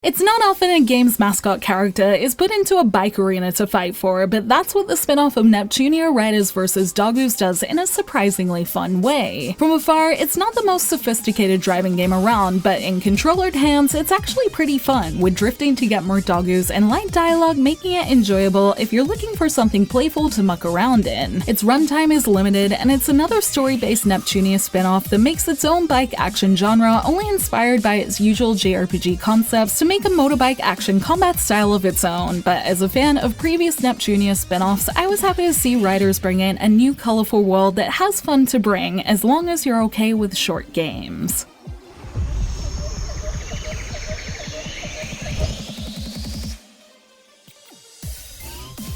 It's not often a game's mascot character is put into a bike arena to fight for, but that's what the spin-off of Neptunia Riders vs Dogoos does in a surprisingly fun way. From afar, it's not the most sophisticated driving game around, but in controllered hands, it's actually pretty fun, with drifting to get more Dogoos and light dialogue making it enjoyable if you're looking for something playful to muck around in. Its runtime is limited, and it's another story-based Neptunia spin-off that makes its own bike action genre, only inspired by its usual JRPG concepts to make a motorbike action combat style of its own, but as a fan of previous Neptunia spin-offs, I was happy to see Riders bring in a new colorful world that has fun to bring, as long as you're okay with short games.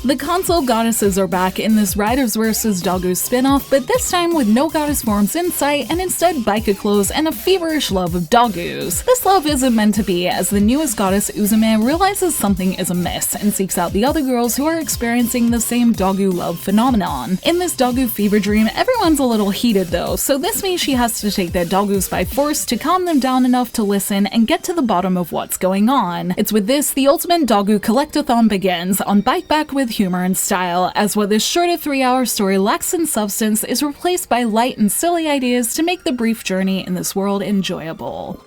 The console goddesses are back in this Riders vs Dogoos spin-off, but this time with no goddess forms in sight and instead biker clothes and a feverish love of Dogoos. This love isn't meant to be, as the newest goddess Uzume realizes something is amiss and seeks out the other girls who are experiencing the same Dogoo love phenomenon. In this Dogoo fever dream, everyone's a little heated though, so this means she has to take their Dogoos by force to calm them down enough to listen and get to the bottom of what's going on. It's with this the ultimate Dogoo collectathon begins, on Bike Back with humor and style, as what this short of 3-hour story lacks in substance is replaced by light and silly ideas to make the brief journey in this world enjoyable.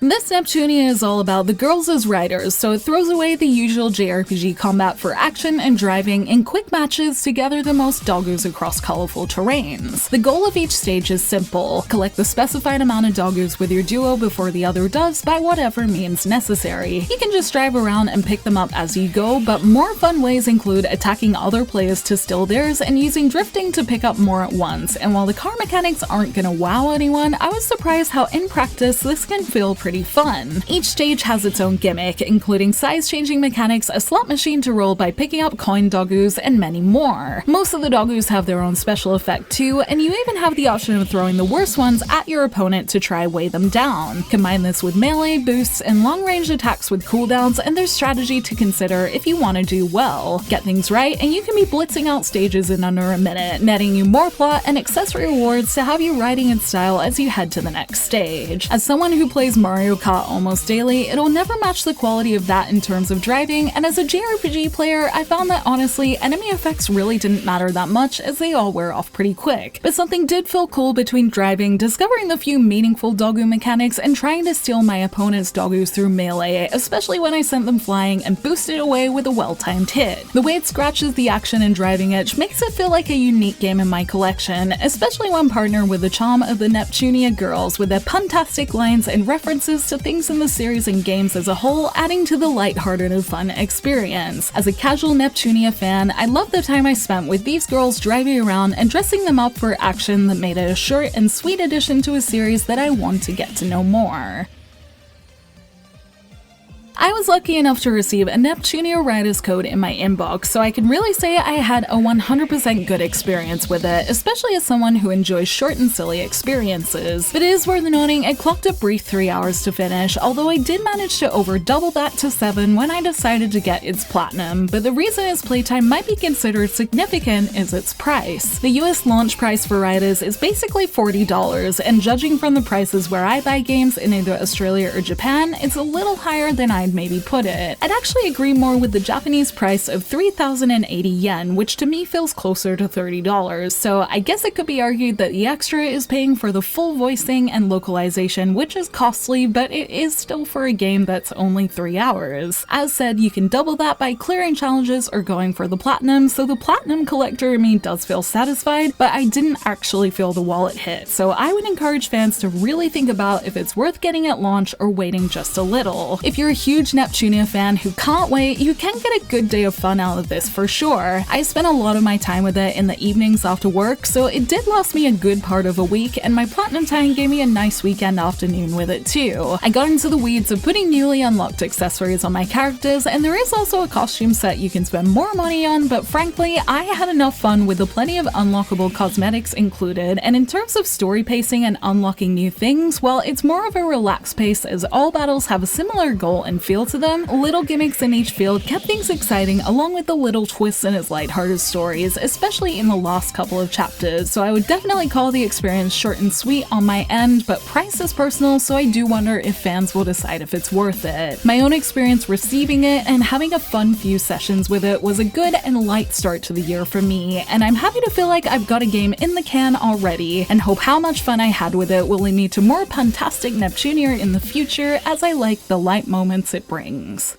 This Neptunia is all about the girls as riders, so it throws away the usual JRPG combat for action and driving in quick matches to gather the most Dogoos across colorful terrains. The goal of each stage is simple: collect the specified amount of Dogoos with your duo before the other does by whatever means necessary. You can just drive around and pick them up as you go, but more fun ways include attacking other players to steal theirs and using drifting to pick up more at once. And while the car mechanics aren't gonna wow anyone, I was surprised how in practice this can feel pretty fun. Each stage has its own gimmick, including size-changing mechanics, a slot machine to roll by picking up coin Dogoos, and many more. Most of the Dogoos have their own special effect too, and you even have the option of throwing the worst ones at your opponent to try weigh them down. Combine this with melee, boosts, and long-range attacks with cooldowns, and there's strategy to consider if you want to do well. Get things right, and you can be blitzing out stages in under a minute, netting you more plot and accessory rewards to have you riding in style as you head to the next stage. As someone who plays Mario Kart almost daily, it'll never match the quality of that in terms of driving, and as a JRPG player, I found that honestly, enemy effects really didn't matter that much as they all wear off pretty quick. But something did feel cool between driving, discovering the few meaningful Dogoo mechanics, and trying to steal my opponent's Dogoos through melee, especially when I sent them flying and boosted away with a well-timed hit. The way it scratches the action and driving itch makes it feel like a unique game in my collection, especially when partnered with the charm of the Neptunia girls with their puntastic lines and references to things in the series and games as a whole, adding to the lighthearted and fun experience. As a casual Neptunia fan, I love the time I spent with these girls driving around and dressing them up for action that made it a short and sweet addition to a series that I want to get to know more. I was lucky enough to receive a Neptunia Riders code in my inbox, so I can really say I had a 100% good experience with it, especially as someone who enjoys short and silly experiences. But it is worth noting it clocked a brief 3 hours to finish, although I did manage to over double that to 7 when I decided to get its platinum. But the reason its playtime might be considered significant is its price. The US launch price for Riders is basically $40, and judging from the prices where I buy games in either Australia or Japan, it's a little higher than I'd maybe put it. I'd actually agree more with the Japanese price of 3,080 yen, which to me feels closer to $30, so I guess it could be argued that the extra is paying for the full voicing and localization, which is costly, but it is still for a game that's only 3 hours. As said, you can double that by clearing challenges or going for the platinum, so the platinum collector in me does feel satisfied, but I didn't actually feel the wallet hit, so I would encourage fans to really think about if it's worth getting at launch or waiting just a little. If you're a huge Neptunia fan who can't wait, you can get a good day of fun out of this for sure. I spent a lot of my time with it in the evenings after work, so it did last me a good part of a week, and my platinum time gave me a nice weekend afternoon with it too. I got into the weeds of putting newly unlocked accessories on my characters, and there is also a costume set you can spend more money on, but frankly, I had enough fun with the plenty of unlockable cosmetics included, and in terms of story pacing and unlocking new things, well, it's more of a relaxed pace as all battles have a similar goal and feel to them. Little gimmicks in each field kept things exciting, along with the little twists in its lighthearted stories, especially in the last couple of chapters, so I would definitely call the experience short and sweet on my end, but price is personal, so I do wonder if fans will decide if it's worth it. My own experience receiving it and having a fun few sessions with it was a good and light start to the year for me, and I'm happy to feel like I've got a game in the can already, and hope how much fun I had with it will lead me to more fantastic Neptunia in the future, as I like the light moments it brings.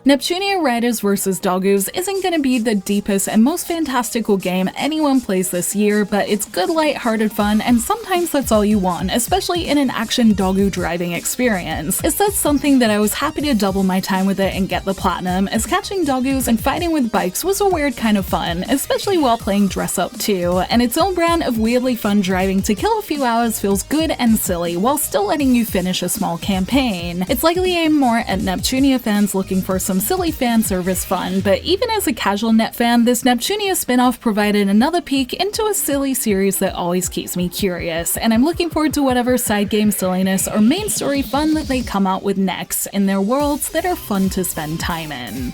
Neptunia Riders vs Dogoos isn't going to be the deepest and most fantastical game anyone plays this year, but it's good light-hearted fun, and sometimes that's all you want, especially in an action Dogoo driving experience. It's that's something that I was happy to double my time with it and get the platinum, as catching Dogoos and fighting with bikes was a weird kind of fun, especially while playing dress up too, and its own brand of weirdly fun driving to kill a few hours feels good and silly while still letting you finish a small campaign. It's likely aimed more at Neptunia fans looking for some silly fan service fun, but even as a casual Net fan, this Neptunia spin-off provided another peek into a silly series that always keeps me curious, and I'm looking forward to whatever side game silliness or main story fun that they come out with next in their worlds that are fun to spend time in.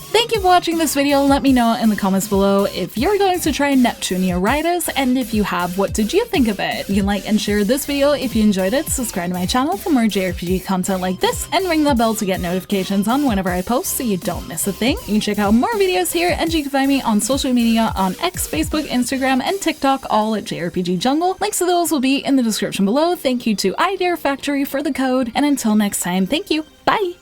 Thank you for watching this video. Let me know in the comments below if you're going to try Neptunia Riders, and if you have, what did you think of it? You can like and share this video if you enjoyed it, subscribe to my channel for more JRPG content like this, and ring the bell to get notifications on whenever I post so you don't miss a thing. You can check out more videos here, and you can find me on social media on X, Facebook, Instagram, and TikTok, all at JRPG Jungle. Links to those will be in the description below. Thank you to Idea Factory for the code, and until next time, thank you. Bye!